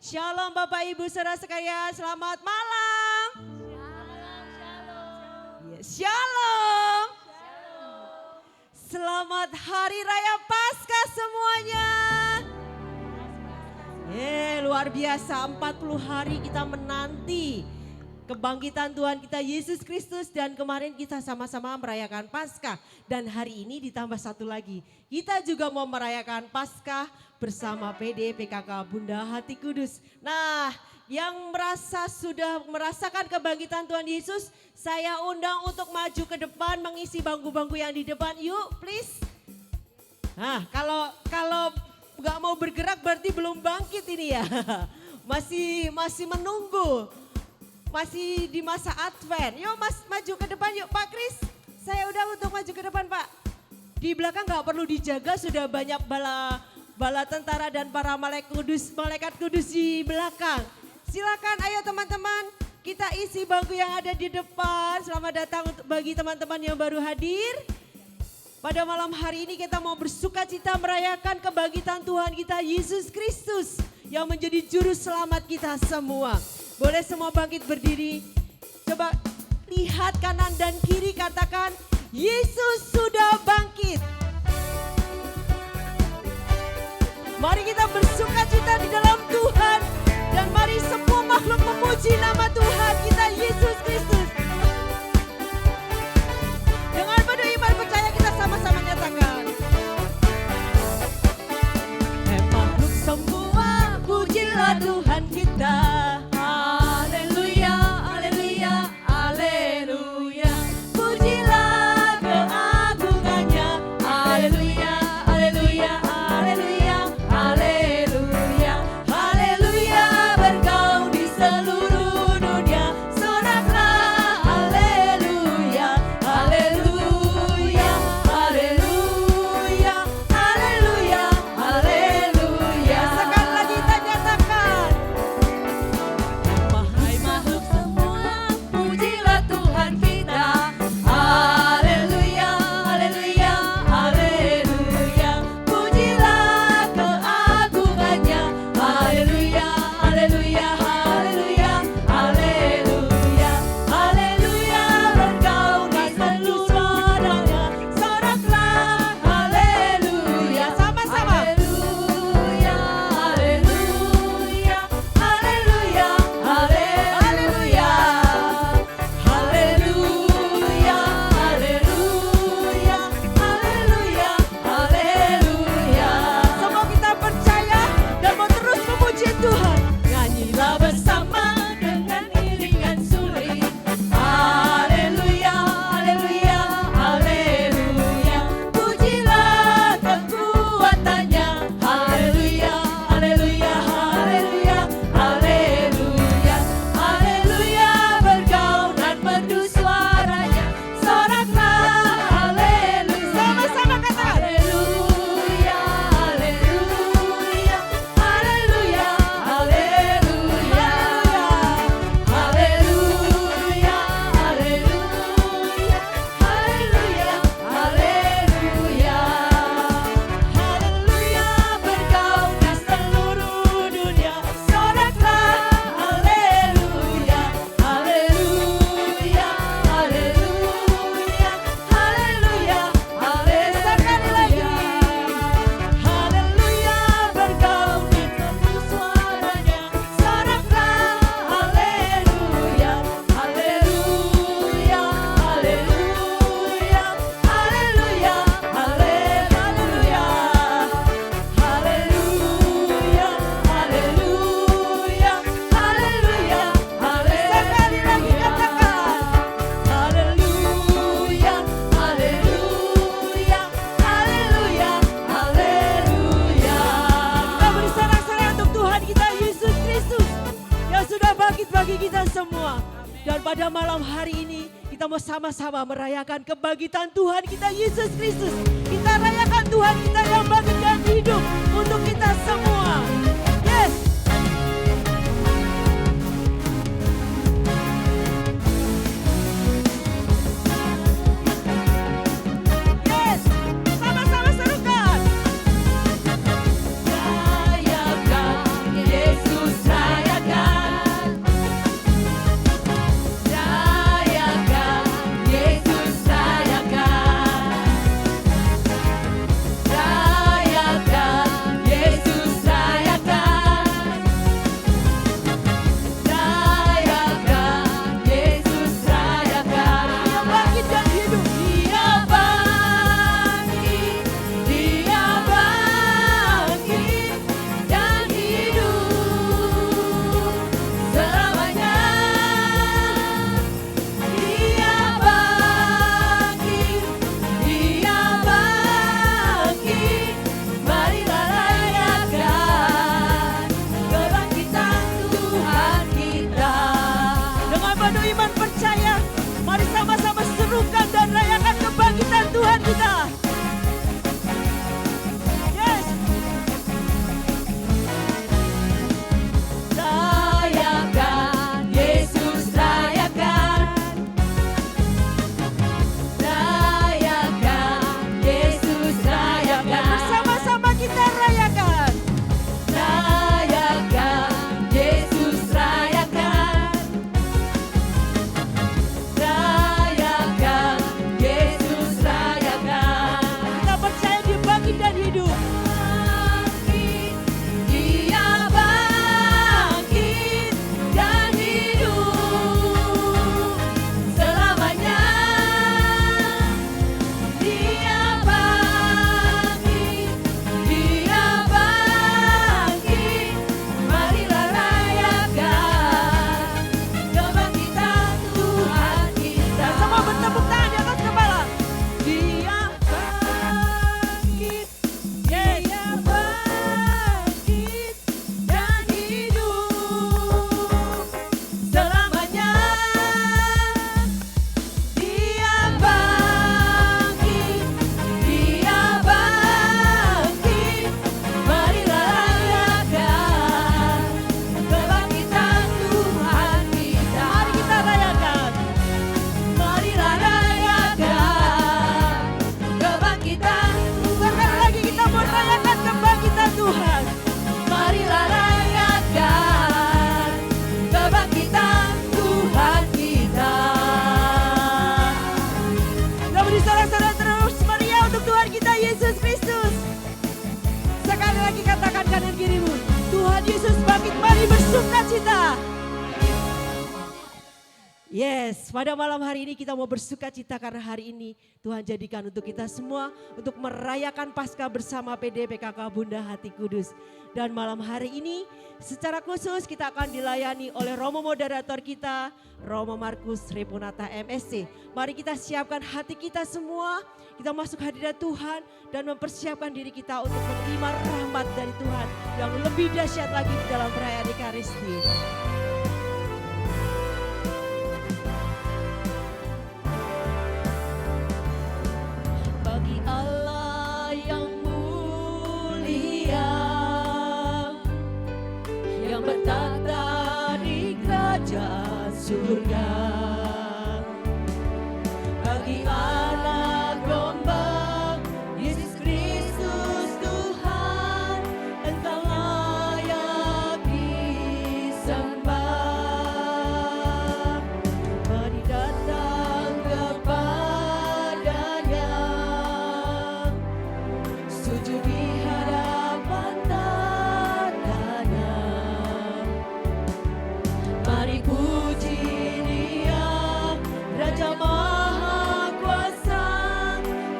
Shalom Bapak Ibu Saudara sekalian, selamat malam. Shalom. Selamat Hari Raya Paskah semuanya. Luar biasa, 40 hari kita menanti kebangkitan Tuhan kita Yesus Kristus, dan kemarin kita sama-sama merayakan Paskah, dan hari ini ditambah satu lagi. Kita juga mau merayakan Paskah bersama PD PKK Bunda Hati Kudus. Nah, yang sudah merasakan kebangkitan Tuhan Yesus, saya undang untuk maju ke depan mengisi bangku-bangku yang di depan. Yuk, please. Nah, kalau nggak mau bergerak berarti belum bangkit ini ya. Masih menunggu. Masih di masa Advent. Yuk Mas, maju ke depan yuk Pak Kris. Saya udah untuk maju ke depan Pak. Di belakang nggak perlu dijaga, sudah banyak bala tentara dan para malaikat kudus di belakang. Silakan ayo teman-teman, kita isi bangku yang ada di depan. Selamat datang bagi teman-teman yang baru hadir. Pada malam hari ini kita mau bersuka cita merayakan kebangkitan Tuhan kita Yesus Kristus yang menjadi juru selamat kita semua. Boleh semua bangkit berdiri. Coba lihat kanan dan kiri, katakan Yesus sudah bangkit. Mari kita bersuka cita di dalam Tuhan. Dan mari semua makhluk memuji nama Tuhan kita Yesus Kristus. Dengan penuh iman percaya kita sama-sama nyatakan. Makhluk semua pujilah Tuhan kita. Haleluya, haleluya, haleluya. Pujilah keagungannya. Haleluya, haleluya, haleluya, haleluya. Haleluya bergaung di seluruh dunia. Soraklah haleluya, haleluya, haleluya, haleluya, haleluya. Sekali lagi kita nyatakan. Hai makhluk semua, pujilah Tuhan kita. Haleluya, haleluya, haleluya. Pujilah keagungannya. Haleluya, haleluya, haleluya, haleluya. Haleluya bergaung di seluruh dunia. Soraklah haleluya. Sama-sama. Haleluya, haleluya, haleluya, haleluya. Haleluya, haleluya, haleluya, haleluya. Semua kita percaya dan mau terus memuji Tuhan. Nyanyilah bersama dengan iringan suling. Haleluya, haleluya, haleluya. Pujilah kekuatannya. Haleluya, haleluya, haleluya, haleluya. Haleluya bergaung dan merdu suaranya. Soraklah haleluya. Sama-sama kata. Haleluya, haleluya, haleluya, haleluya. Haleluya, haleluya, haleluya, haleluya. Haleluya bergaung di seluruh dunia. Soraklah haleluya, haleluya, haleluya, haleluya, haleluya. Sekali lagi. Haleluya bergaung di seluruh suaranya. Soraklah haleluya, haleluya, haleluya, haleluya, haleluya. Haleluya, haleluya, haleluya, haleluya. Sekali lagi katakan. Haleluya, haleluya, haleluya, haleluya. Kita beri sorak-sorai untuk Tuhan kita Yesus Kristus yang sudah bangkit bagi kita semua. Dan pada malam hari ini kita mau sama-sama merayakan kebangkitan Tuhan kita Yesus Kristus. Kita rayakan Tuhan kita yang bangkit dan hidup untuk kita semua. Yes. Yes. Sama-sama serukan. Rayakan Yesus. kanan kirimu. Tuhan Yesus bangkit, mari bersuka cita. Yes, pada malam hari ini kita mau bersuka cita karena hari ini Tuhan jadikan untuk kita semua untuk merayakan Paskah bersama PD PKK Bunda Hati Kudus. Dan malam hari ini secara khusus kita akan dilayani oleh Romo moderator kita, Romo Markus Repunata MSC. Mari kita siapkan hati kita semua, kita masuk hadirat Tuhan dan mempersiapkan diri kita untuk menerima rahmat dari Tuhan yang lebih dahsyat lagi di dalam perayaan Ekaristi. Bagi Allah yang mulia, yang bertata di kerajaan surga, bagi anak domba Yesus Kristus Tuhan, Engkau layak disembah. Mari datang kepadanya, sujud di hadapan tatanya. Mari puji Dia, Raja Maha Kuasa,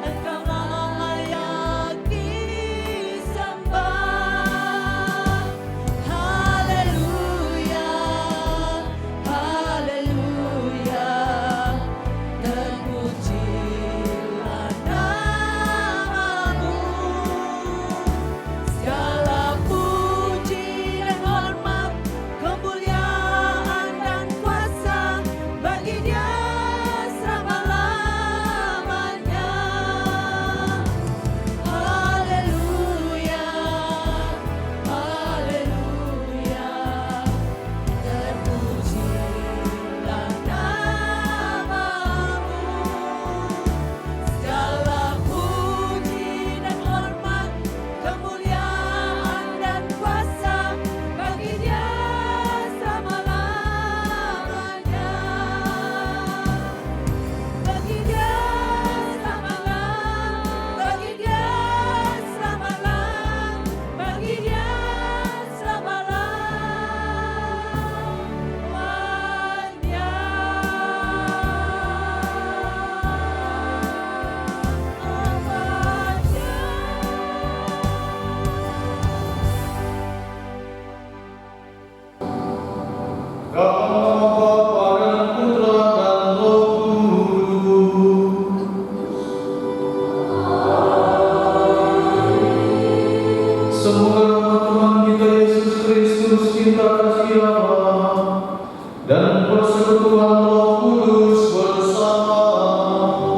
Engkau layak disembah. Haleluya, haleluya, terpujilah namamu. Segala puji dan hormat, kemuliaan dan kuasa bagi Dia selama-lamanya. Haleluya, haleluya, terpujilah namamu. Segala puji dan hormat, kemuliaan dan kuasa bagi Dia selama-lamanya. Bagi Dia selama-lamanya, bagi Dia selama-lamanya, bagi Dia Semoga Tuhan kita Yesus Kristus, cinta kasih Allah, dan persekutuan Roh Kudus bersamamu.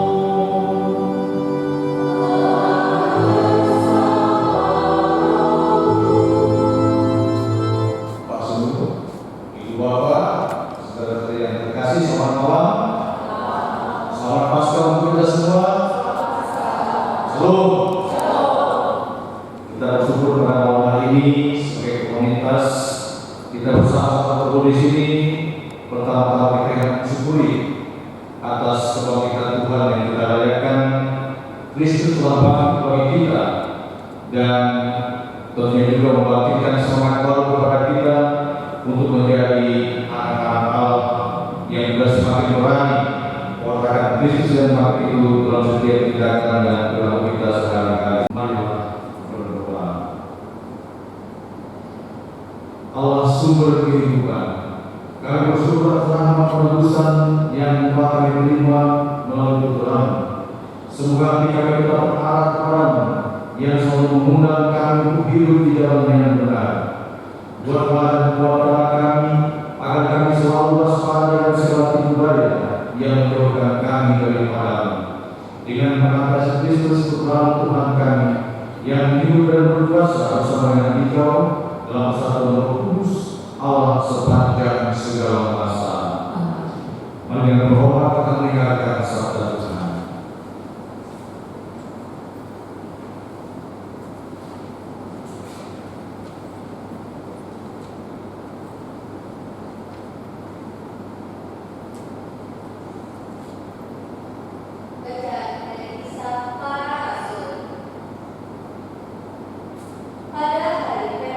Pak Sungguh, Ibu Bapak, saudara-saudari yang terkasih, selamat malam. Selamat Paskah untuk kita semua. Shalom. Kita bersyukur pada malam hari ini sebagai komunitas kita bersama berkumpul di sini. Pertama-tama kita mensyukuri atas kebangkitan Tuhan yang kita rayakan. Kristus telah bangkit bagi kita dan tentunya juga membangkitkan semangat baru kepada kita untuk menjadi anak-anak Allah yang juga semakin berani mengatakan Kristus dan mati itu dalam setiap tindakan dan perilaku kita sekarang. Marilah berdoa. Allah sumber kehidupan, kami bersyukur atas rahmat penebusan yang telah kami terima melalui Tuhan. Semoga hati kami tetap mengarah kepadamu yang selalu mengundang kami untuk hidup di jalan yang benar. Buatlah dan kuatkanlah kami agar kami selalu waspada dan segala tipu daya yang menjauhkan kami daripadamu. Dengan mengatasi Kristus putra Tuhan kami yang hidup dan berkuasa bersama dengan Engkau dalam persatuan Roh Kudus Allah sepanjang segala masa. Mari dengan berhormat kita mendengarkan sabda Tuhan. Pada hari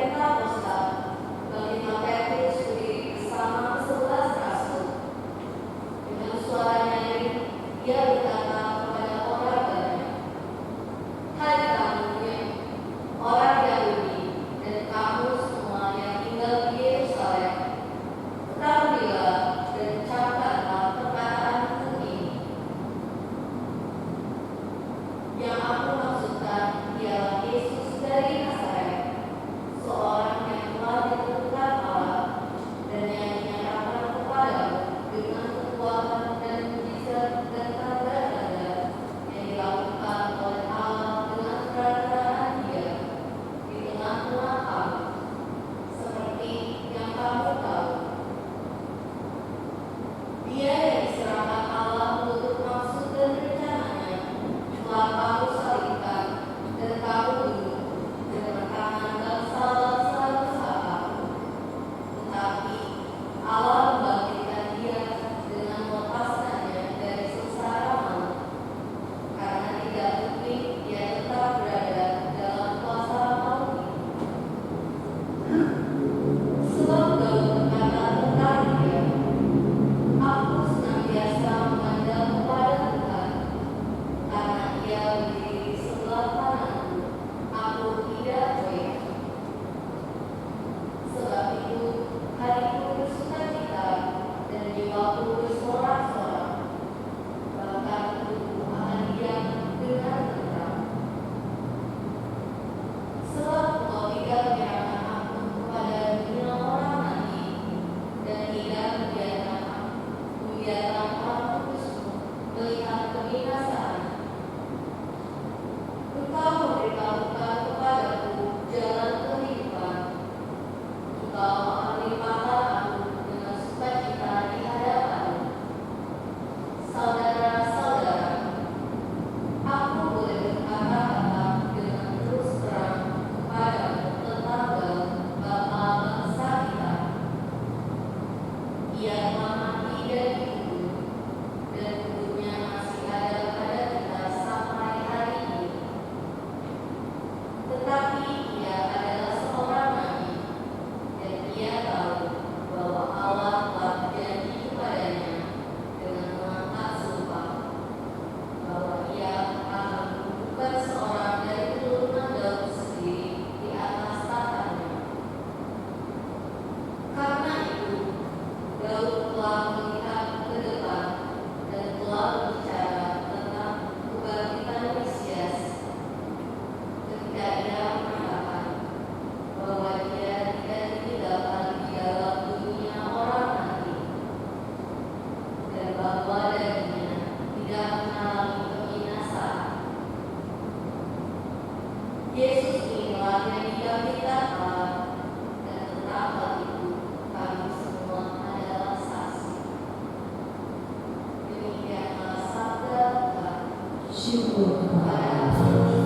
syukur kepada Allah.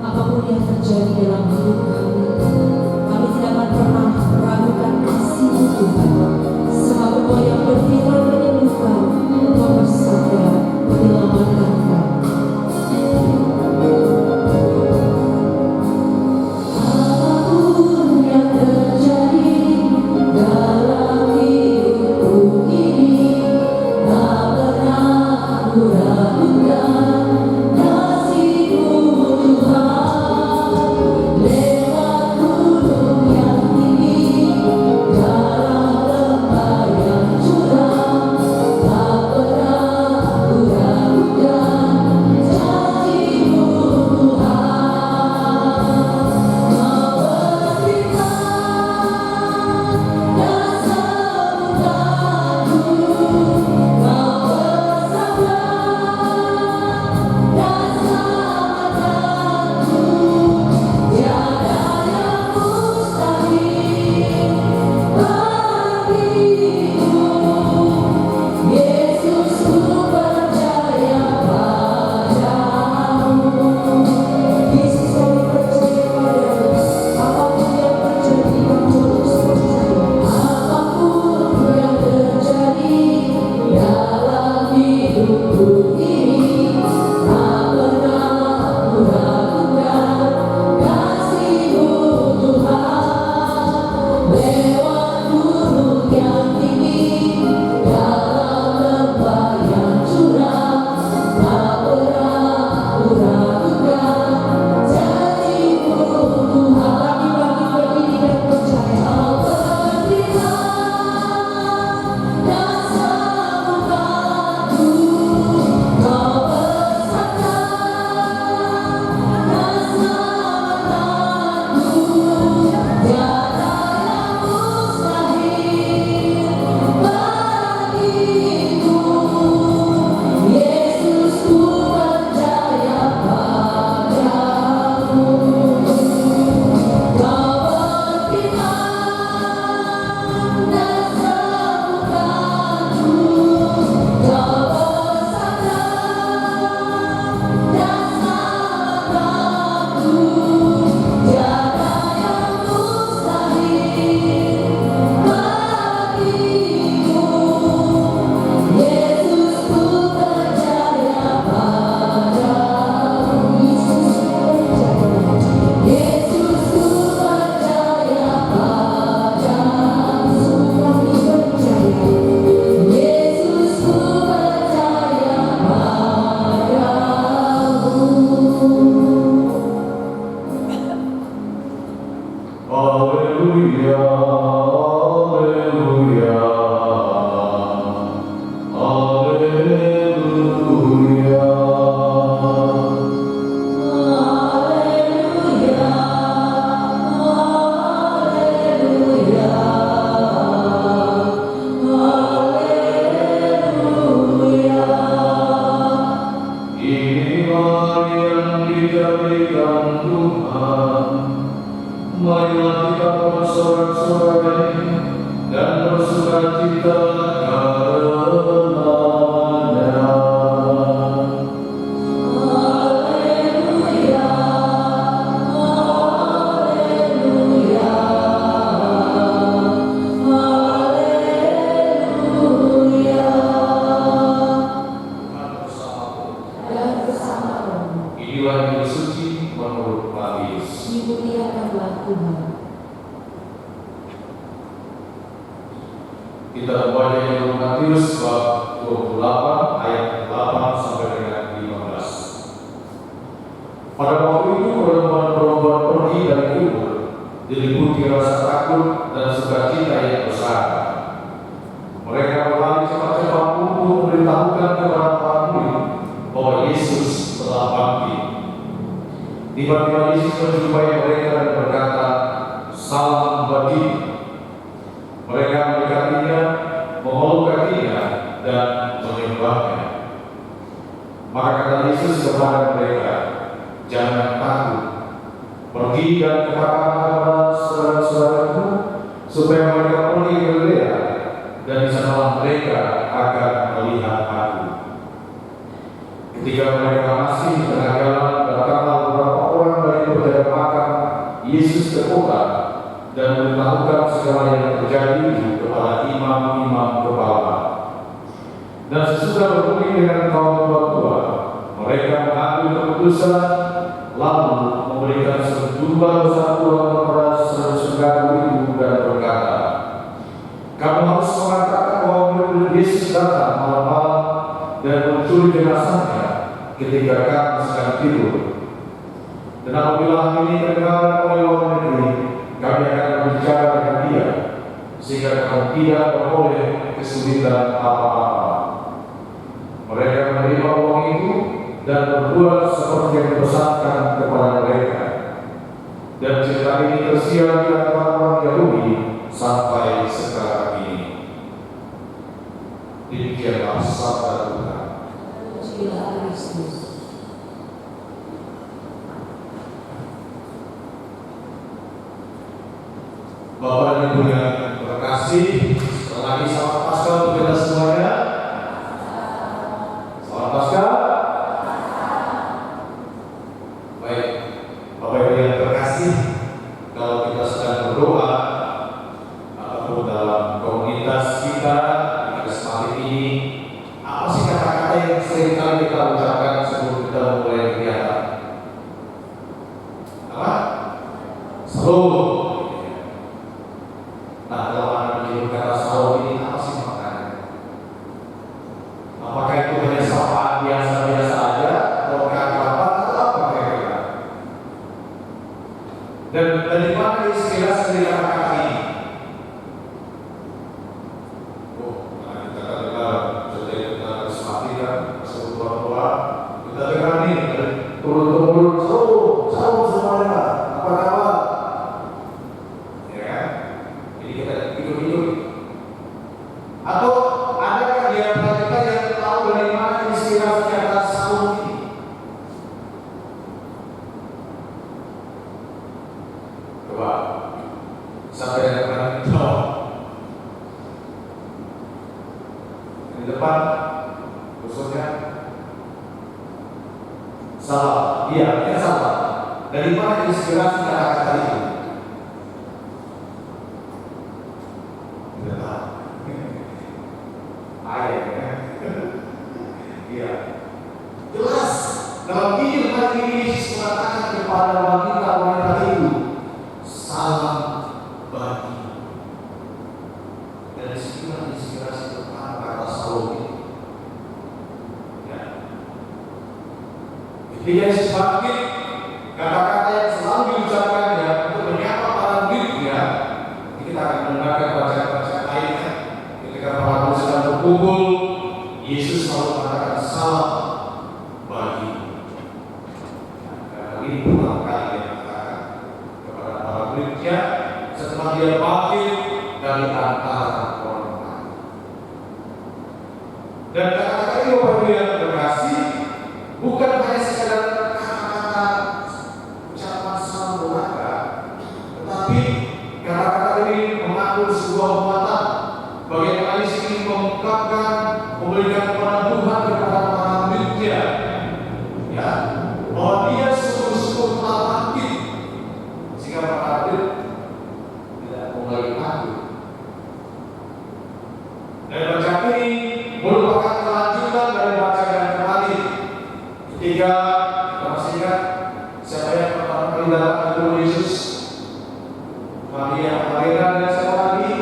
Apapun yang terjadi dalam hidup kami tidak akan pernah meragukan kasih Tuhan. Sebab Engkau yang berfirman menyembuhkan, Engkau bersabda menyelamatkan kami. Apapun yang terjadi dalam hidupku ini, tak pernah aku ragukan kasih-Mu Tuhan. Lewat gunung yang tinggi, dalam lembah yang curam, tak pernah aku ragukan janji-Mu Tuhan. Kita membaca dari Matius bab 28 ayat 8 sampai dengan 15. Pada waktu itu perempuan-perempuan pergi dari kubur, diliputi rasa takut dan sukacita yang besar. Mereka berlari cepat-cepat untuk memberitahukan kepada para murid bahwa Yesus telah bangkit. Tiba-tiba Yesus menjumpai mereka dan berkata, "Salam bagi." Mereka mendekatinya, memeluk kakinya, dan menyembahnya. Maka kata Yesus kepada mereka, "Jangan takut. Pergi dan katakan kepada saudara-saudaraku supaya mereka pergi ke Galilea, dan di sanalah mereka akan melihat Aku." Ketika mereka masih Yesus ke kota dan memberitahukan segala yang terjadi kepada imam-imam kepala. Dan sesudah berunding dengan kaum tua-tua, mereka mengambil keputusan lalu memberikan sejumlah satuan kepada saudara itu dan berkata, "Kamu harus mengatakan bahwa murid Yesus datang malam-malam dan mencuri jenazahnya ketika kamu sedang tidur. Dan apabila ini terdengar oleh orang negeri, kami akan berbicara dengan dia, sehingga kamu tidak beroleh kesulitan apa-apa." Mereka menerima uang itu dan berbuat seperti yang dipesankan kepada mereka. Dan cerita ini tersiar di antara orang Yahudi sampai sekarang ini. Demikianlah sabda Tuhan. Terpujilah Kristus. Bapak dan Ibu yang terkasih, sekali lagi selamat Paskah untuk kita semuanya. Selamat Paskah. Baik, Bapak Ibu yang terkasih, kalau kita sedang berdoa ataupun dalam komunitas kita di kesempatan ini, apa sih kata-kata yang sering kali kita ucapkan sebelum kita mulai kegiatan? Apa? Shalom. Nah, kalau Anda menyebut kata shalom ini apa sih maknanya? Apakah itu hanya sapaan biasa-biasa aja, atau keakraban, atau apa kira-kira? Dan dari mana inspirasi dari kata-kata ini? Karena kita kan dengar setiap kita kesempatan kan, sebelum tua-tua, kita dengar nih turun-turun, shalom semuanya, apa kabar? Ya kan? Jadi kita hidup-hidup. Atau adakah di antara kita yang tahu dari mana inspirasi kata shalom ini? Coba, siapa yang pernah jawab? Di depan, khususnya salah. Iya, ini salah. Dari mana inspirasi kata-kata itu? Ayat ya. Iya. Jelas dalam Injil hari ini Yesus mengatakan kepada wanita-wanita itu, salam bagi. Dari situlah inspirasi tentang kata shalom ini. Ya. Ketika Yesus bangkit, kata-kata yang selalu diucapkannya untuk menyapa para muridnya, kita akan mendengarkan bacaan-bacaan lainnya. Ketika para murid sedang berkumpul, Yesus selalu mengatakan salam bagi. Nah, ini berulang kali dia mengatakan kepada para muridnya setelah dia bangkit dari antara orang. Dan kata-kata ini Bapak Ibu yang terkasih, bukan hanya sekadar kata-kata ucapan salam belaka, tetapi kata-kata ini mengandung sebuah muatan. Bagaimana di sini mengungkapkan memberikan kepada Tuhan kepada para muridnya, ya, bahwa dia sungguh-sungguh telah bangkit, sehingga para murid tidak mulai takut. Dan bacaan ini merupakan kelanjutan dari bacaan yang kemarin. Ketika kita masih ingat siapa yang pertama kali datang ke Tuhan Yesus? Maria Magdalena dan siapa lagi?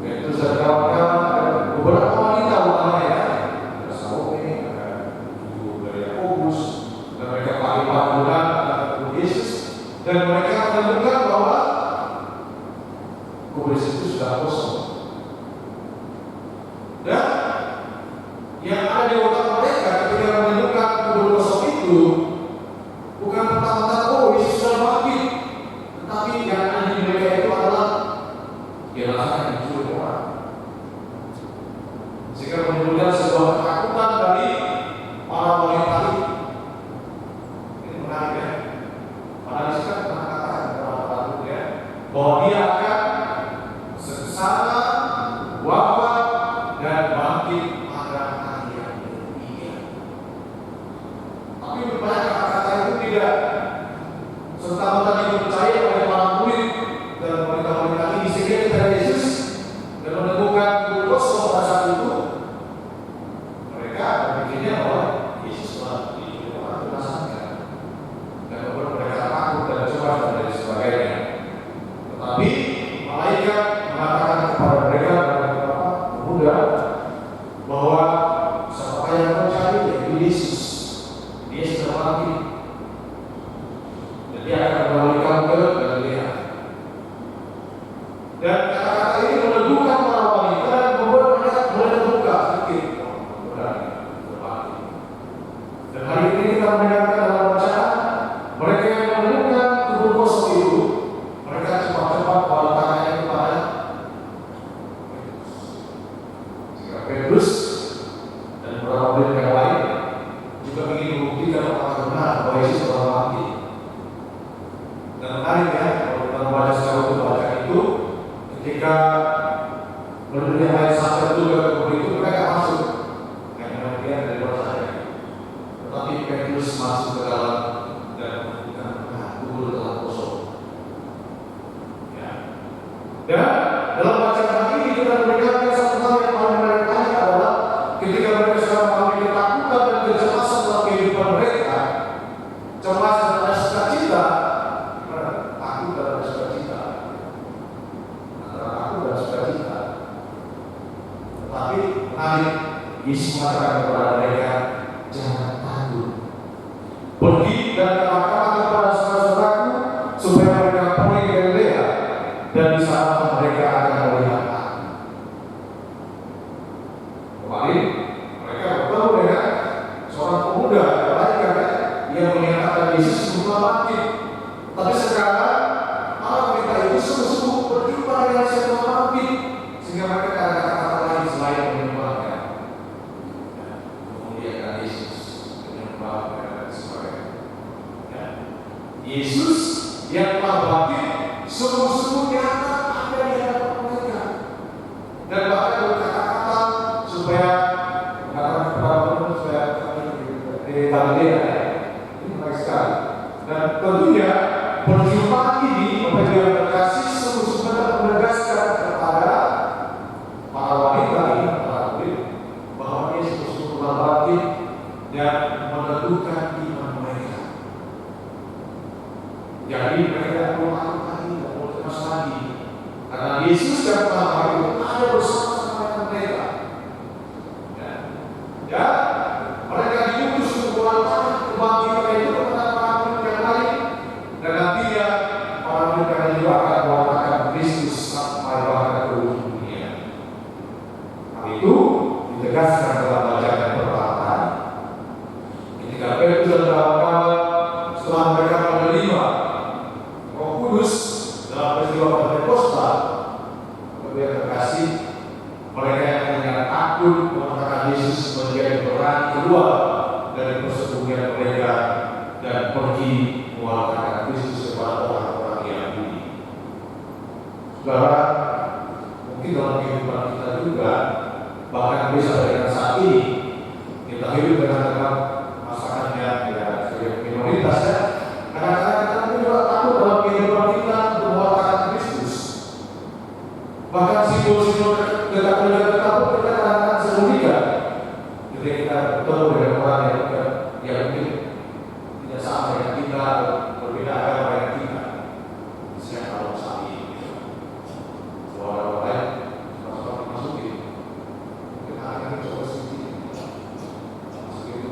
Yaitu kawan-kawan beberapa wanita utamanya ya. Ada Salome, ada ibu dari Yakobus, dan mereka pagi-pagi datang ke Tuhan Yesus, dan mereka menemukan bahwa kubur itu sudah kosong. Dan yang ada di otak mereka ketika menemukan kubur kosong itu bukan pertama-tama oh Yesus sudah bangkit, tetapi yang ada di mereka itu adalah jenazah yang dicuri orang. Sehingga menimbulkan sebuah ketakutan dari para wanita itu. Ini menarik ya. Padahal Yesus kan pernah katakan kepada para murid bahwa dia akan sengsara, wafat, dan bangkit pada hari yang ketiga. Tapi rupanya kata-kata itu tidak serta-merta dipercaya oleh para murid dan wanita-wanita ini sehingga ketika Yesus dan menemukan kubur kosong pada saat itu, mereka berpikirnya bahwa Yesus telah dibinasakan dan membuat mereka takut dan cemas dan lain sebagainya. Tetapi malaikat mengatakan kepada mereka dan beberapa pemuda bahwa siapa yang mencari yaitu Yesus, dia sudah mati. Dia akan kembali ke Galilea. Dan kata-kata ini meneguhkan para wanita dan membuat mereka mulai terbuka sedikit. Dan hari ini kita mendengarkan dalam bacaan mereka yang menemukan kubur kosong itu, mereka cepat-cepat meletakkannya kepada Petrus dan beberapa murid yang lain juga ingin membuktikan apakah benar bahwa Yesus telah mati. Dan menarik ya, kalau kita membaca secara utuh bacaan itu, ketika murid yang lain sadar juga ke kubur itu, mereka masuk. Karena dia dari luar saja. Tetapi Petrus masuk ke dalam dan membuktikan kubur telah kosong. Ya. Dan dalam bacaan hari ini kita mendengarkan satu hal yang paling menarik adalah ketika mereka sedang mengalami ketakutan dan kecemasan dalam kehidupan mereka, cemas dan sukacita. Yesus mengatakan kepada mereka, jangan takut. Pergi dan katakan kepada saudara-saudaraku supaya mereka pergi ke Galilea dan di sana mereka akan melihat aku. Kemarin mereka bertemu dengan seorang pemuda yang lain yang menyatakan Yesus sudah mati. Tapi sekarang malah mereka itu sungguh-sungguh berjumpa dengan si yang mati sehingga mereka ada kata-kata lain selain menyembahnya. Yesus yang telah bangkit sungguh-sungguh nyata ada di hadapan mereka dan bahkan berkata-kata supaya mengatakan kepada mereka supaya di Galilea. Ini menarik sekali. Dan tentunya perjumpaan ini memberikan berkasih sungguh-sungguh menegaskan kepada para wanita ini, para murid, bahwa Yesus sungguh telah bangkit dan meneguhkan iman mereka. Jadi mereka perlu takut lagi, tidak perlu cemas lagi, karena Yesus yang telah bangkit ada bersama-sama dengan mereka. Ya, mereka diutus untuk melakukan kebangkitan itu kepada para murid yang lain, dan nantinya para murid yang lain juga akan melakukan Kristus sampai bahkan ke ujung dunia. Hal itu ditegaskan dalam bacaan yang pertama. Ketika Petrus dan kawan-kawan setelah mereka menerima Roh Kudus dalam peristiwa Pentakosta, kemudian terkasih mereka yang punya takut mengatakan Yesus menjadi peran keluar dari persembunyian mereka dan pergi mewakilkan Kristus kepada orang-orang Yahudi. Saudara, mungkin dalam kehidupan kita juga, bahkan bisa dengan saat ini kita hidup dengan masakan yang sebagai minoritas ya. Kadang-kadang kita juga takut dalam kehidupan kita untuk mewakilkan Kristus. Bahkan simbol-simbol kekatolikan kita pun kita kadang-kadang sembunyikan. Ketika kita bertemu dengan orang yang mungkin tidak sama dengan kita, berbeda agama dengan kita. Siapa kalau saat ini? Orang lain masuk masukin. Kita akan coba sedikit. Masukin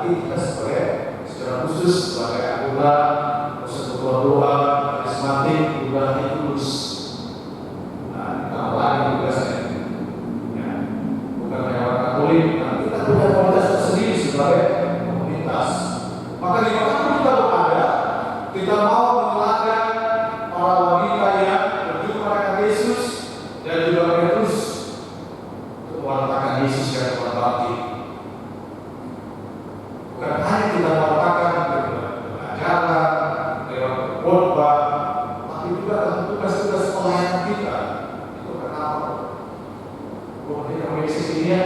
Tapi kita secara khusus sebagai anggota persekutuan doa karismatik juga tulus. Nah, tambah lagi tugasnya. Ya, bukan hanya orang Katolik, nah, kita punya kualitas tersendiri sebagai komunitas. Maka di mana kita berada, kita mau meneladan para wanita yang berjumpa dengan Yesus dan juga Petrus untuk mewartakan Yesus yang telah bangkit. Bukan hanya kita mewartakan pengajaran, lewat khotbah, tapi juga dalam tugas-tugas pelayanan kita. Itu kenapa? Kemudian yang Yesus ini ya,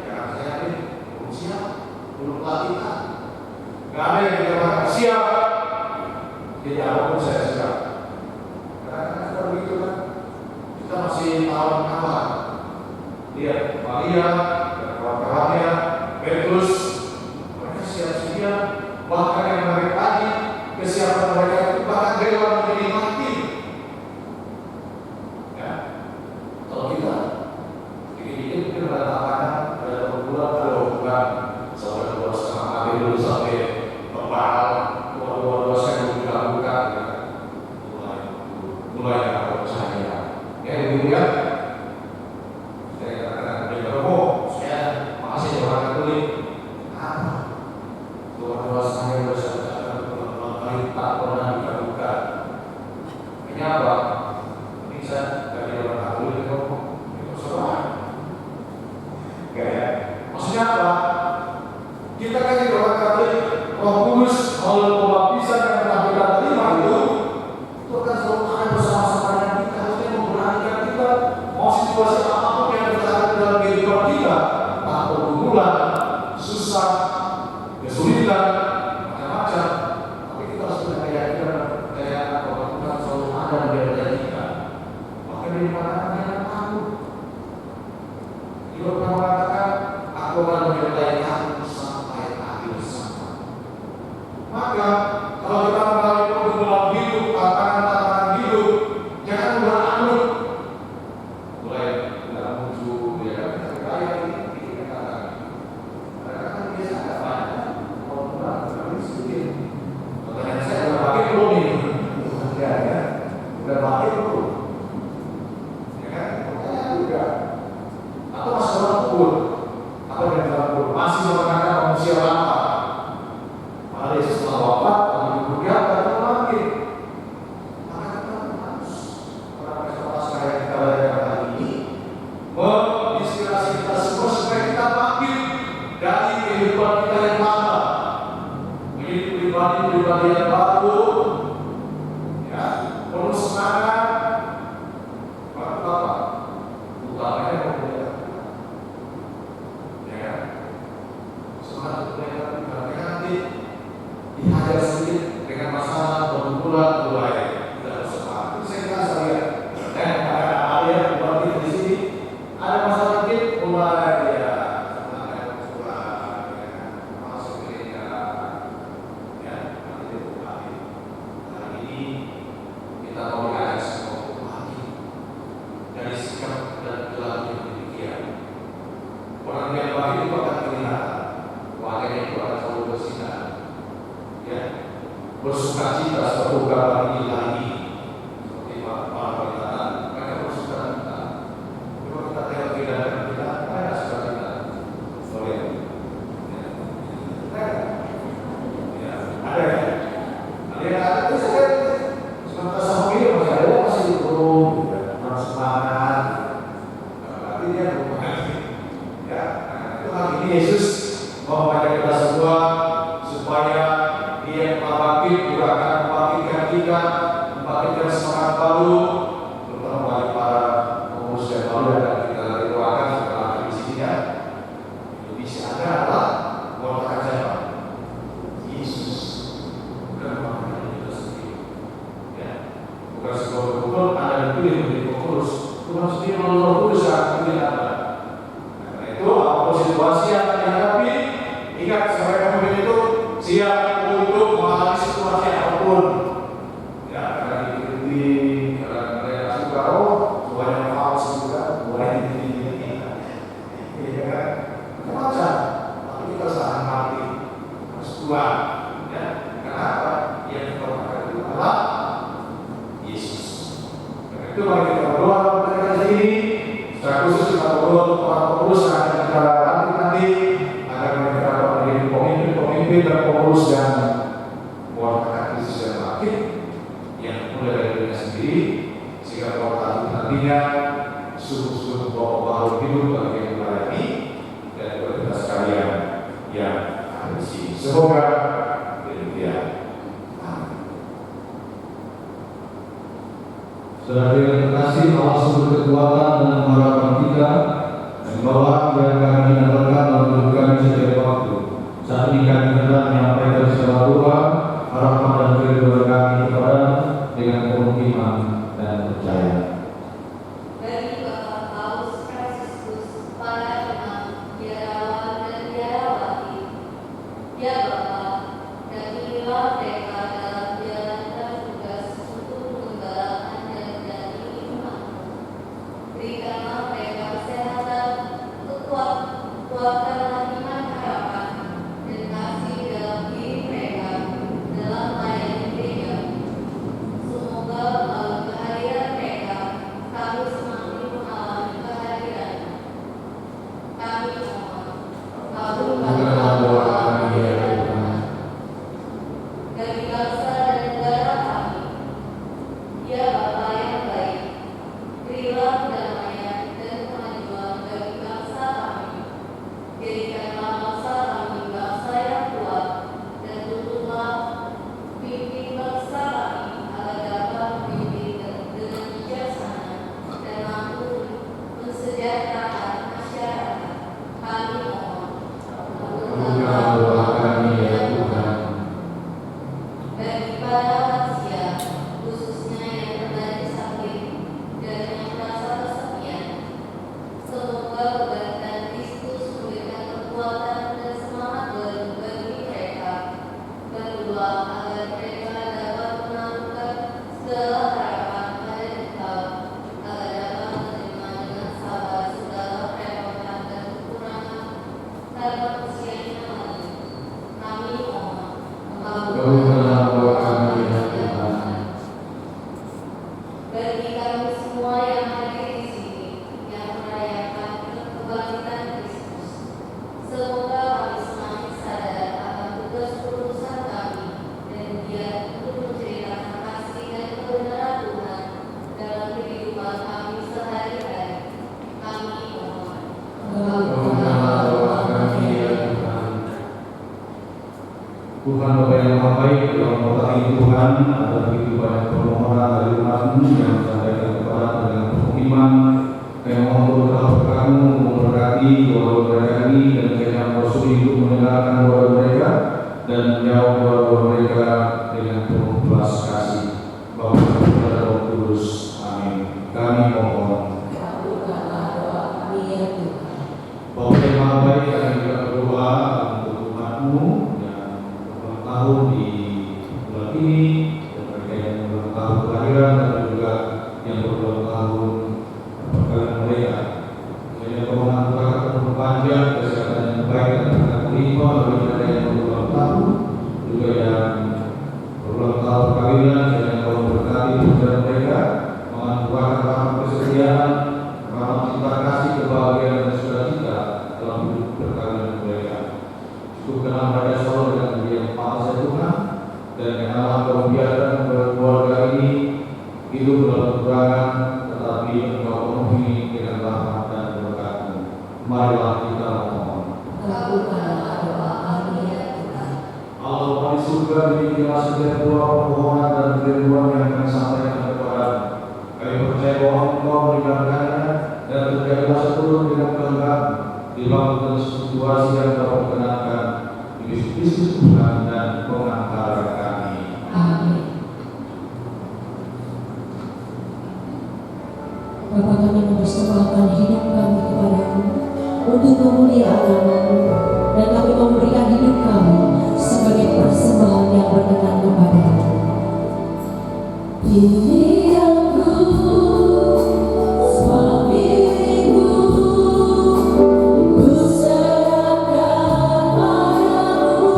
karena saya ini belum siap, belum pelatihan. Gak ada yang kita makan siap, jadi apapun saya siap. Karena begitu kan, kita masih tawar-tawar. Lihat Maria dan kawan-kawannya, Petrus, mereka siap-siap, bahkan yang menarik lagi kesiapan mereka itu bahkan rela menjadi mati. Ya, kalau kita dikit-dikit mungkin ada makanan, ada perbulan, ada hubungan sampai 2,5 kali dulu sampai kepal, dua-dua saya buka-buka, mulai apa percaya. Ya, kemudian saya katakan saya makasih ya orang Katolik. Dua-dua saya bersama kali tak pernah buka-buka. Ini apa? Ini saya dari orang Katolik itu salah. Kayak maksudnya apa? Kita kan di orang Katolik, Roh Kudus melalui pembaptisan yang telah kita terima itu akan selalu ada bersama-sama dengan kita, harusnya memberanikan kita mau situasi apapun yang berada dalam kehidupan kita, entah pergumulan, susah, kesulitan, macam-macam. Tapi kita harus punya keyakinan bahwa Tuhan selalu ada di antara kita. Maka dari mana yang tahu? Dia pernah mengatakan, aku akan menyertai kamu sampai akhir zaman. Maka kalau kita mengalami pergumulan hidup, tantangan-tantangan hidup, jangan mudah anut. Mulai tidak muncul, ya kan? Kayak ini katakan. Mereka kan biasa ada banyak. Kalau kurang, kami sedikit. Pertanyaan saya, udah pakai belum ini? Ya, ya. Udah pakai belum? Ya kan? Pertanyaan juga. Atau masih orang kubur? Atau yang dalam kubur? Masih menggunakan manusia lama? Malah Yesus telah wafat, lalu diberikan dan bangkit. Maka kita harus orang-orang yang kita lakukan hari ini menginspirasi kita semua supaya kita bangkit dari kehidupan kita yang lama menjadi pribadi-pribadi yang baru, ya, penuh semangat. Maka apa? Utamanya mempunyai, ya, semangat mempunyai nanti dihajar sedikit dengan masalah pergumulan mulai tidak semangat. Itu saya rasa lihat. Dan ada yang berarti di sini ada masalah sedikit mulai ya masuk gereja, ya nanti hari ini kita mau diajak semua lagi dari sikap dan perilaku yang demikian. Orang yang baik itu akan kelihatan, wajahnya itu akan selalu bersinar. Ya, bersukacita suatu gambar ilahi seperti para perkataan mereka bersukacita. Coba kita tengok tidak ada sukacita. Sorry, ya, ada ya. Ada yang ada itu saya sementara sama dia masih ada masih belum kurang semangat. Berarti dia belum lagi. Ya, itu hari ini Yesus mau mengajak kita semua supaya Dia telah bangkit juga akan membangkitkan kita, membangkitkan semangat baru, terutama bagi para pengurus yang baru yang akan kita doakan setelah di sini ya. Indonesia adalah wartakan siapa? Yesus, bukan wartakan kita sendiri. Ya, bukan sebuah kebetulan Anda dipilih menjadi pengurus, Tuhan sendiri melalui Roh Kudus yang pilih Anda. Karena itu apapun situasi yang akan dihadapi, ingat sebagai pemimpin itu siap untuk mengalami situasi apapun. Ya, karena dikritik, karena mereka suka, semuanya fals juga, semuanya dikritik. Ya kan? Macam-macam. Tapi kita sangat mati. persekutuan. Ya, kenapa? Yang diperlukan itu adalah Yesus. Karena itu mari kita berdoa kepada ini. Secara khusus kita berdoa untuk para pengurus yang akan kita lantik nanti agar mereka dapat menjadi pemimpin dan pengurus yang mewartakan Kristus yang bangkit, yang mulai dari dirinya sendiri, sehingga para nantinya sungguh-sungguh bawa baru hidup bagi yang melayani dan buat kita sekalian yang ada di sini. Semoga demikian. Saudara yang terkasih, Allah sumber kekuatan dan pengharapan kita, dan bahwa yang kami dapatkan dalam hidup kami setiap waktu. Saat ini kami hendak menyampaikan secara doa, harapan dan kerinduan kami kepada dengan penuh iman dan percaya. Bagi Bapak Paus Fransiskus, para imam, biarawan dan biarawati, ya Bapak, dan inilah mereka dalam menjalankan tugas untuk mengembalakan dan mendampingi umat-Mu. Berikanlah mereka kesehatan, kuatkanlah iman harapan, dan kasih dalam diri mereka dalam melayani gereja. Semoga melalui kehadiran mereka, kami semakin mengalami kehadiran. Kami mohon, kabulkanlah doa kami ya Tuhan. Bagi bangsa dan negara kami, ya Bapa yang baik, berilah kedamaian dan kemajuan bagi bangsa kami. Jadikanlah bangsa kami bangsa yang kuat, dan tuntunlah pimpin bangsa kami agar dapat memimpin dengan bijaksana dan mampu mensejahterakan masyarakat. Kami mohon, Kabulkanlah doa kami ya Tuhan. bagi para lansia, khususnya yang terbaring sakit dan yang merasa kesepian, semoga kebaikan Kristus memberikan kekuatan dan semangat baru bagi mereka berdua agar mereka dapat menaklukkan segala harapan pada Engkau, agar dapat menerima dengan sabar segala perekotan dan kekurangan karena usianya lagi. Kami mohon, Kabulkanlah doa kami ya Tuhan. bagi kami semua yang hadir di sini yang merayakan kebangkitan Kristus, semoga kami semakin sadar akan tugas urusan kami dan giat untuk menceritakan kasih dan kebenaran Tuhan dalam kehidupan kami sehari-hari. Kami mohon. Kabulkanlah doa kami ya Tuhan. Tuhan Bapa yang Maha Baik, dalam kota ini Tuhan, ada begitu banyak permohonan dari umat-Mu yang disampaikan kepada dengan penuh iman. Kami mohon berdoa berkat-Mu memberkati doa mereka ini dan kiranya Rasul hidup mendengarkan doa mereka dan menjawab doa mereka dengan penuh belas kasih. Bapa dan Roh Kudus. Amin. Kami mohon. Kabulkanlah doa kami ya Tuhan. Bapa yang Maha Baik, kami juga berdoa untuk umat-Mu yang berulang tahun di bulan ini, dan mereka yang berulang tahun kelahiran dan juga yang berulang tahun perkawinan mereka. Kiranya permohonan berkat umur panjang, kesehatan yang baik dan berkat melimpah bagi mereka yang berulang tahun, juga yang berulang tahun perkawinan, kiranya Kau memberkati hubungan mereka, menganugerahkan rahmat kesetiaan, rahmat cinta kasih, kebahagiaan dan sukacita dalam hidup perkawinan mereka. Cukupkanlah mereka selalu dengan yang pantas ya Tuhan, dan janganlah Kau biarkan keluarga ini hidup dalam kekurangan, tetapi Engkau penuhi dengan rahmat dan berkat-Mu. Marilah kita mohon. Kabulkanlah doa kami ya Tuhan. Allah Bapa di surga, demikianlah setiap doa, permohonan dan kerinduan yang kami sampaikan kepada-Mu. Kami percaya bahwa Engkau mendengarkannya dan terjadilah seturut dengan kehendak dibangun situasi yang dapat menyenangkan di Kristus Tuhan dan pengantar kami. Amin. Bapa, kami mempersembahkan hidup kami kepadamu untuk memuliakan-Mu, dan kami memberikan hidup kami sebagai persembahan yang berkenan kepadamu. Ini aku suamimu, ku serahkan padamu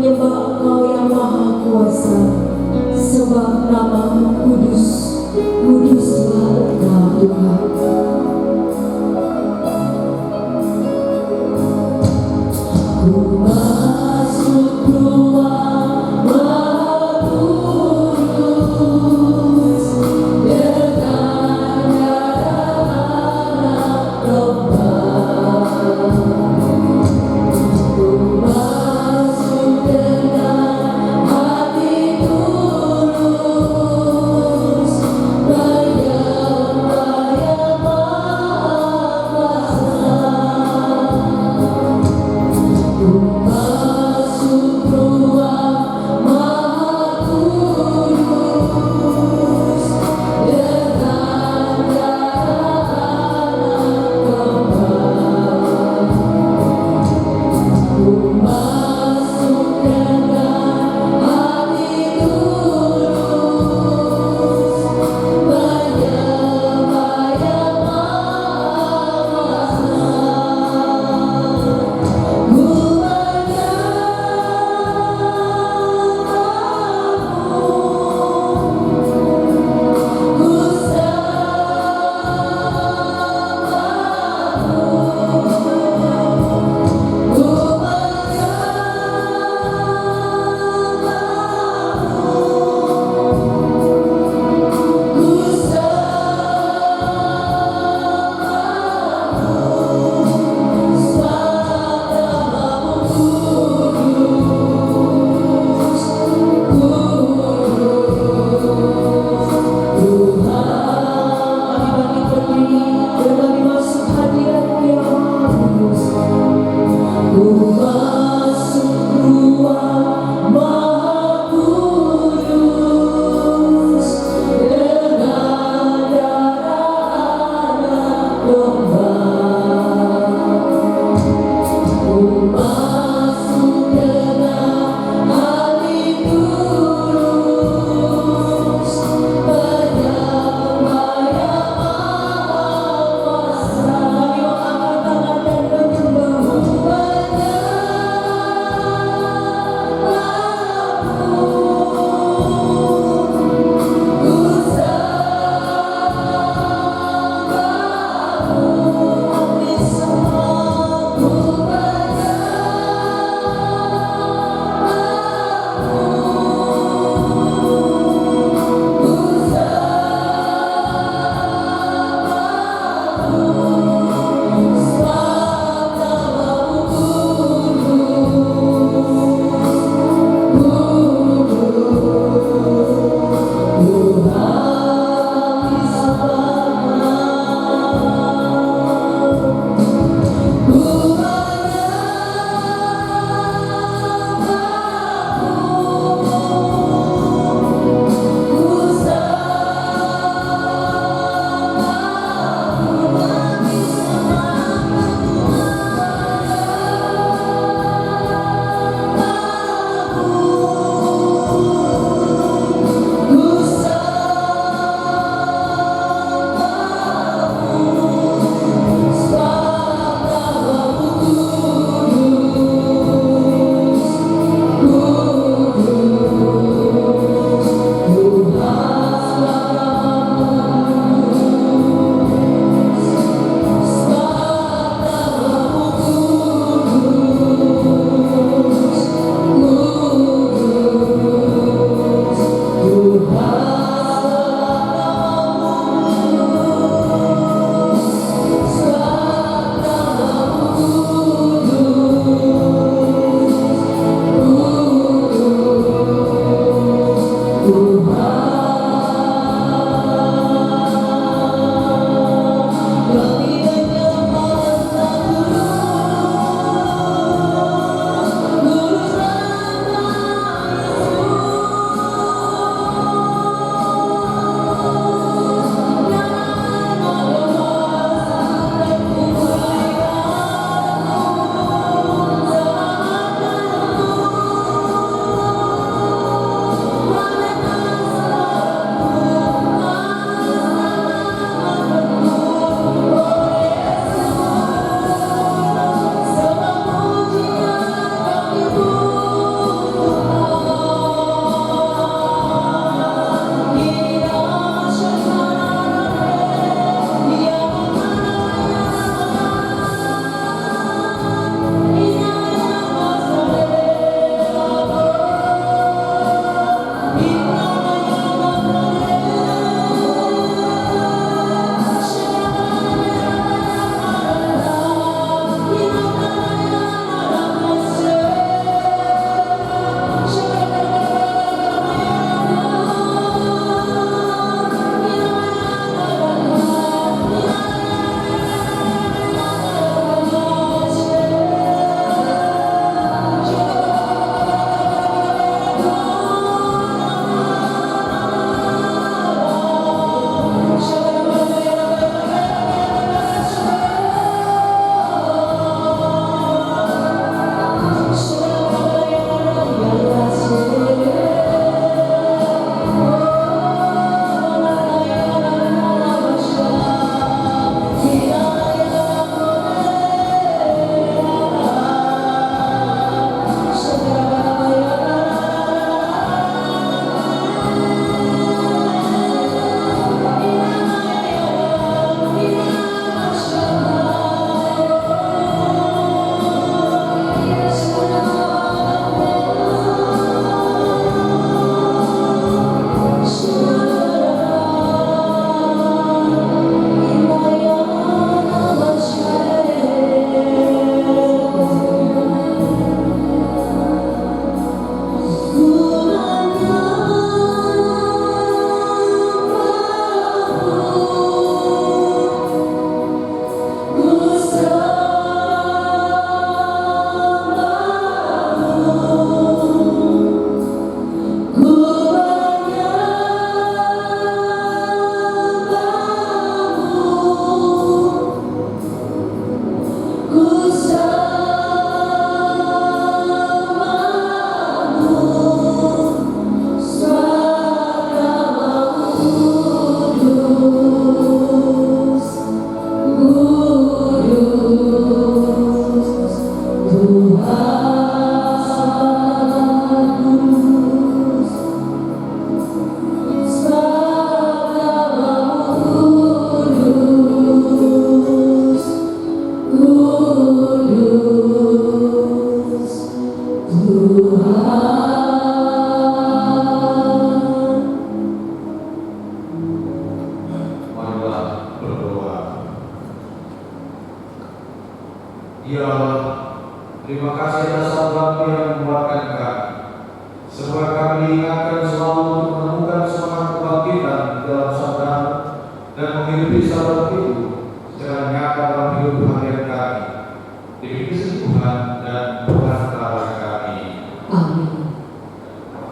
menyembah Engkau yang Maha Kuasa, sebab nama-Mu kudus, kuduslah Engkau Tuhan. Ku masuk rumah Maha Kudus dengan anak domba. Ku masuk dengan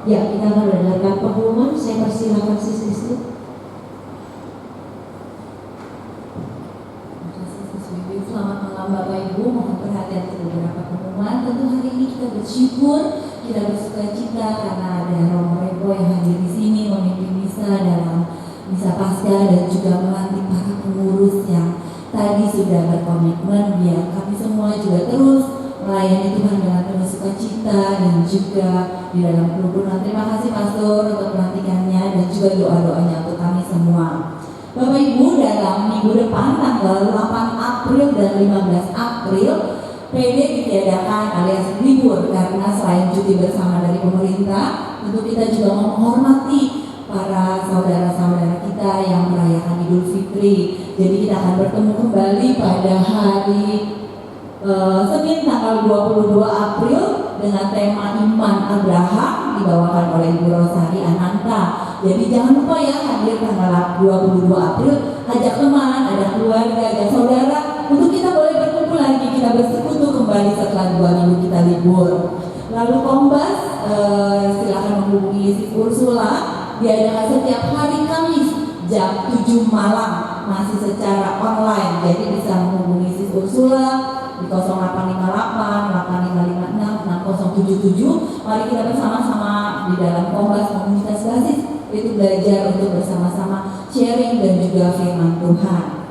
Ya, kita akan mendengarkan pengumuman. Saya persilakan Sis Kristi. Terima kasih Sis Wiwi. Selamat malam Bapak Ibu. Mohon perhatian untuk beberapa pengumuman. Tentu hari ini kita bersyukur, kita bersuka cita karena ada Romo Revo yang hadir di sini memimpin misa dalam misa Paskah dan juga melantik para pengurus yang tadi sudah berkomitmen biar kami semua juga terus melayani Tuhan dengan penuh sukacita dan juga di dalam kerukunan. Terima kasih Pastor untuk pelantikannya dan juga doa-doanya untuk kami semua. Bapak Ibu, dalam minggu depan tanggal 8 April dan 15 April PD ditiadakan alias libur karena selain cuti bersama dari pemerintah, tentu kita juga menghormati para saudara-saudara kita yang merayakan Idul Fitri. Jadi kita akan bertemu kembali pada hari Senin tanggal 22 April dengan tema Iman Abraham dibawakan oleh Ibu Rosari Ananta. Jadi jangan lupa ya hadir tanggal 22 April, ajak teman, ada keluarga, ada saudara untuk kita boleh berkumpul lagi, kita bersekutu kembali setelah 2 minggu kita libur. Lalu Kombas silakan menghubungi Sis Ursula, diadakan setiap hari Kamis jam 7 malam masih secara online. Jadi bisa menghubungi Sis Ursula di 0858 8556 6077. Mari kita bersama-sama di dalam Kombas Komunitas Basis itu belajar untuk bersama-sama sharing dan juga firman Tuhan.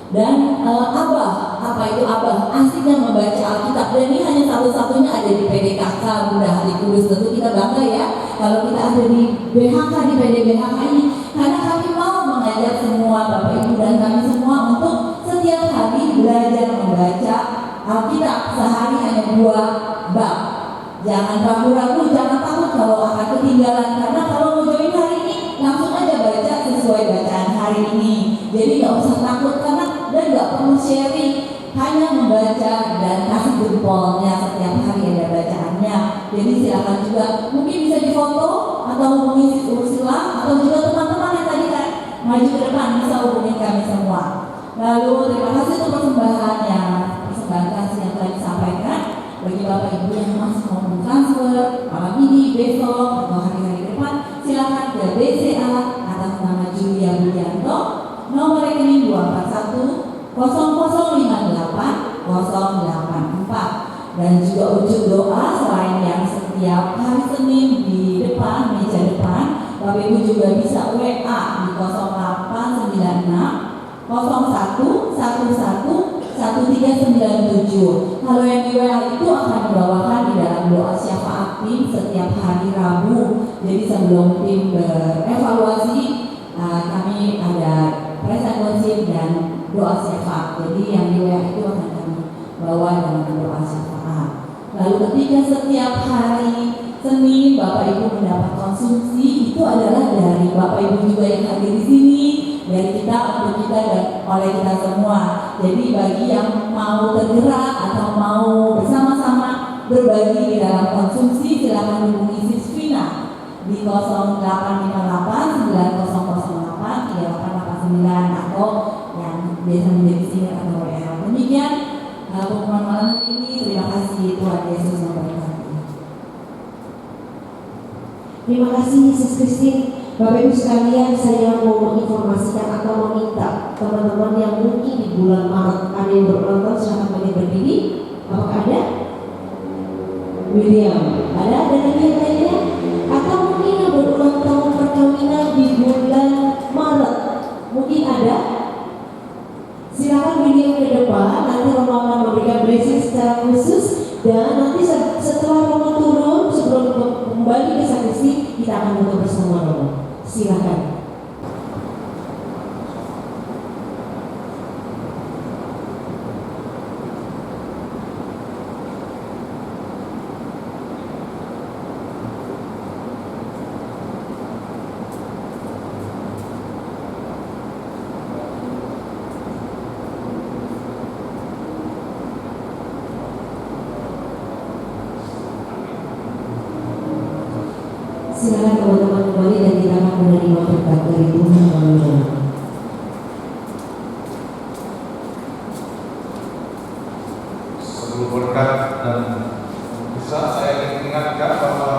Dan Abah, apa itu Abah? Asiknya membaca Alkitab, dan ini hanya satu-satunya ada di PDKK Bunda Hari Kudus. Tentu kita bangga ya kalau kita ada di BHK, di PDBHK ini, karena kami mau mengajak semua Bapak Ibu dan kami semua untuk setiap hari belajar membaca Alkitab, sehari hanya 2 bab. Jangan ragu-ragu, jangan takut kalau akan ketinggalan, karena kalau mau join hari ini langsung aja baca sesuai bacaan hari ini. Jadi nggak usah takut karena dan nggak perlu sharing, hanya membaca dan kasih jempolnya setiap hari ada bacaannya. Jadi silakan juga mungkin bisa difoto atau hubungi Sis Ursula atau juga teman-teman yang tadi kan maju ke depan bisa hubungi kami semua. Lalu terima kasih untuk persembahannya, persembahan kasih yang telah disampaikan. Bagi Bapak Ibu yang masih mau transfer malam ini, besok atau hari-hari depan, silakan ke BCA atas nama Julia Budianto, nomor rekening 241 0058 084. Dan juga wujud doa selain yang setiap hari Senin di depan meja depan, Bapak Ibu juga bisa WA di 0896 01 11 1397. Kalau yang di WA itu akan dibawakan di dalam doa syafaat tim setiap hari Rabu. Jadi sebelum tim berevaluasi, kami ada present worship dan doa syafaat. Jadi yang di WA itu akan kami bawa dalam doa syafaat. Lalu ketika setiap hari Senin Bapak Ibu mendapat konsumsi, itu adalah dari Bapak Ibu juga yang hadir di sini, dari kita untuk kita dan oleh kita semua. Jadi bagi yang mau tergerak atau mau bersama-sama berbagi di dalam konsumsi, silakan hubungi Sis Vina di 0858 9008 3889 atau yang biasa menjadi sini atau WA. Demikian pengumuman malam ini. Terima kasih, Tuhan Yesus memberkati. Terima kasih Sis Kristi. Bapak Ibu sekalian, saya mau menginformasikan atau meminta teman-teman yang mungkin di bulan Maret ada yang berulang tahun, silahkan bagi berdiri. Apakah ada? William, ada lagi yang lainnya? Atau mungkin yang berulang tahun perkawinan di bulan Maret, mungkin ada? Silakan William ke depan, nanti Romo akan memberikan blessing secara khusus. Dan nanti setelah Romo turun, sebelum kembali ke sakristri, kita akan buka bersama Romo. Silakan. Silakan teman-teman kembali dan kita akan menerima berkat dari Tuhan melalui doa. Sebelum berkat dan bisa saya ingin ingatkan bahwa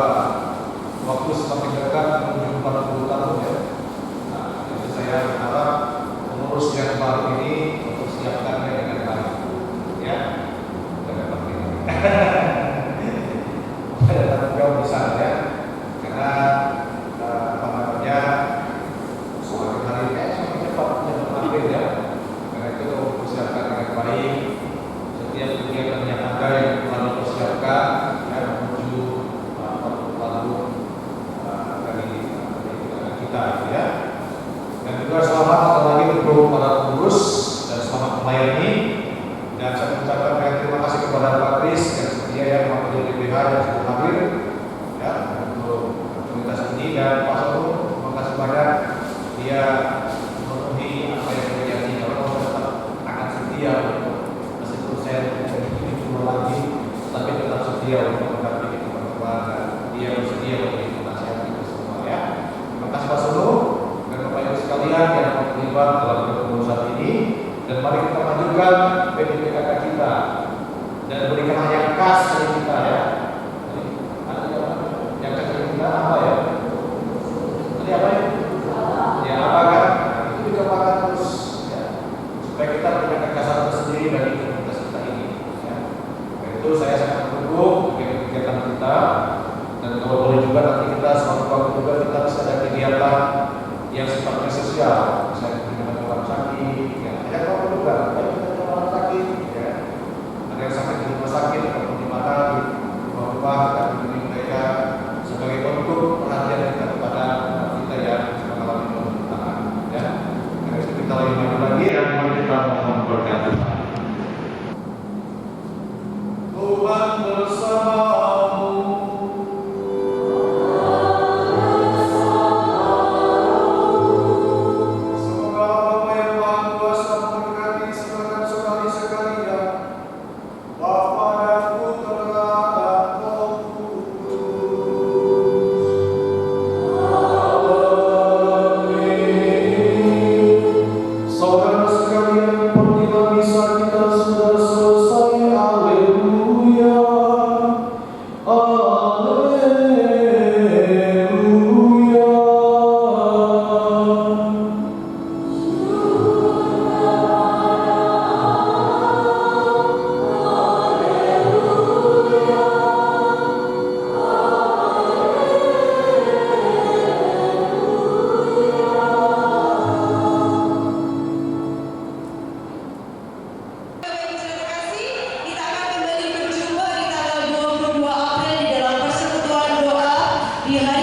dan Pak Soto, terima kasih banyak. Dia memenuhi apa yang dia janji. Kalau tetap akan setia untuk meskipun saya ini cuma lagi, tapi tetap setia untuk mendampingi teman-teman. Dia bersedia untuk nasihat kita semua ya. Terima kasih Pak Soto dan Bapak Ibu sekalian yang terlibat dalam kepengurusan ini. Dan mari kita majukan PDPKK kita dan berikanlah yang khas dari kita ya. Yang khas dari kita apa ya? Tadi apa ya? Ya apa kan? Itu juga pakai terus ya. Supaya kita punya kekhasan tersendiri bagi komunitas kita ini ya. Itu saya sangat mendukung kegiatan kita, dan kalau boleh juga nanti kita suatu waktu juga kita bisa ada kegiatan yang sifatnya sosial, misalnya dengan orang sakit ya. Ada kalau juga kita orang sakit ya. Ada yang sakit di rumah sakit atau di mana di rumah kita bimbing mereka sebagai bentuk perhatian kita kepada kita yang mengalami pembunuhan ya. Karena itu kita lebih maju lagi dan mari kita mohon berkat Tuhan. Tuhan bersamamu. Semoga Bapa yang Maha Kuasa memberkati saudara-saudari sekalian, Bapa dan Putra dan Roh Kudus. Saudara sekalian, pergilah misa kita sudah selesai. Haleluya. Kita akan kembali berjumpa di tanggal 22 April di dalam persekutuan doa di hari